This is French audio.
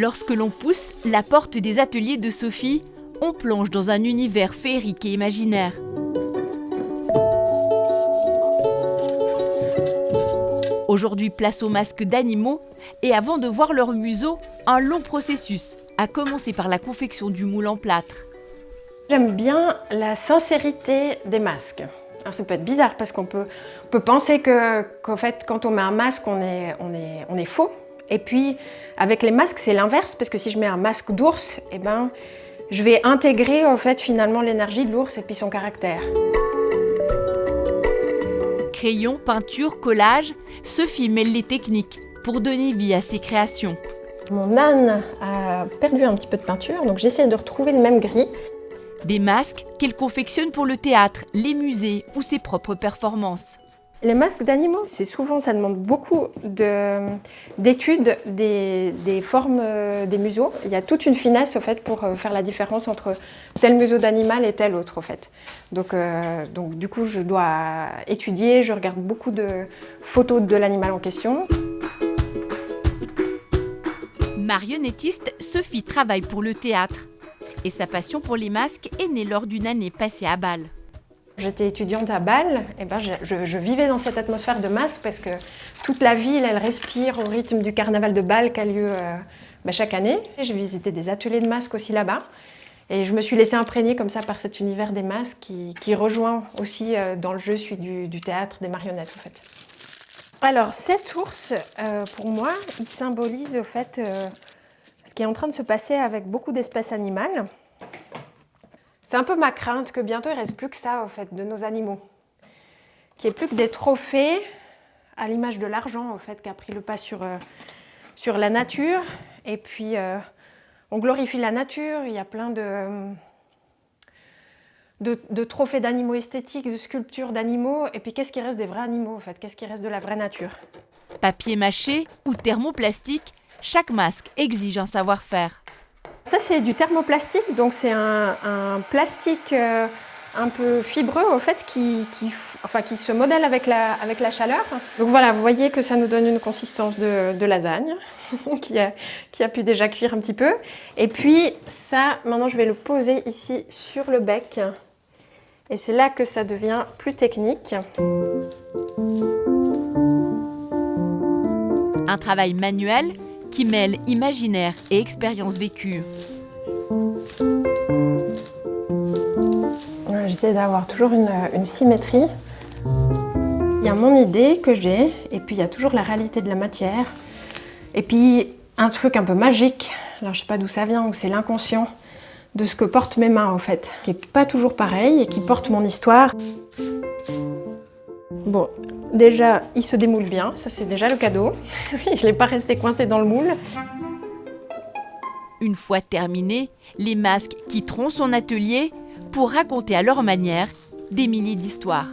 Lorsque l'on pousse la porte des ateliers de Sophie, on plonge dans un univers féerique et imaginaire. Aujourd'hui, place aux masques d'animaux et avant de voir leur museau, un long processus, à commencer par la confection du moule en plâtre. J'aime bien la sincérité des masques. Alors ça peut être bizarre parce qu'on peut penser qu'en fait, quand on met un masque, on est faux. Et puis, avec les masques, c'est l'inverse, parce que si je mets un masque d'ours, eh ben, je vais intégrer en fait, finalement l'énergie de l'ours et puis son caractère. Crayon, peinture, collage, Sophie mêle les techniques pour donner vie à ses créations. Mon âne a perdu un petit peu de peinture, donc j'essaie de retrouver le même gris. Des masques qu'elle confectionne pour le théâtre, les musées ou ses propres performances. Les masques d'animaux, ça demande beaucoup d'études des formes des museaux. Il y a toute une finesse au fait, pour faire la différence entre tel museau d'animal et tel autre. Au fait. Donc, du coup, je dois étudier, je regarde beaucoup de photos de l'animal en question. Marionnettiste, Sophie travaille pour le théâtre. Et sa passion pour les masques est née lors d'une année passée à Bâle. J'étais étudiante à Bâle, et ben je vivais dans cette atmosphère de masques parce que toute la ville, elle respire au rythme du carnaval de Bâle qui a lieu chaque année. J'ai visité des ateliers de masques aussi là-bas et je me suis laissée imprégner comme ça par cet univers des masques qui rejoint aussi dans le jeu celui du théâtre des marionnettes en fait. Alors cet ours, pour moi, il symbolise au fait ce qui est en train de se passer avec beaucoup d'espèces animales. C'est un peu ma crainte que bientôt il ne reste plus que ça, en fait, de nos animaux. Qu'il n'y ait plus que des trophées, à l'image de l'argent, en fait, qui a pris le pas sur la nature. Et puis, on glorifie la nature, il y a plein de trophées d'animaux esthétiques, de sculptures d'animaux. Et puis, qu'est-ce qui reste des vrais animaux, en fait? Qu'est-ce qui reste de la vraie nature? Papier mâché ou thermoplastique, chaque masque exige un savoir-faire. Ça, c'est du thermoplastique, donc c'est un plastique un peu fibreux au fait, qui se modèle avec la chaleur. Donc voilà, vous voyez que ça nous donne une consistance de lasagne qui a pu déjà cuire un petit peu. Et puis ça, maintenant je vais le poser ici sur le bec. Et c'est là que ça devient plus technique. Un travail manuel qui mêle imaginaire et expérience vécue. J'essaie d'avoir toujours une symétrie. Il y a mon idée que j'ai, et puis il y a toujours la réalité de la matière. Et puis un truc un peu magique, alors je sais pas d'où ça vient, ou c'est l'inconscient de ce que portent mes mains en fait, qui est pas toujours pareil et qui porte mon histoire. Bon, déjà, il se démoule bien, ça c'est déjà le cadeau. Il n'est pas resté coincé dans le moule. Une fois terminé, les masques quitteront son atelier pour raconter à leur manière des milliers d'histoires.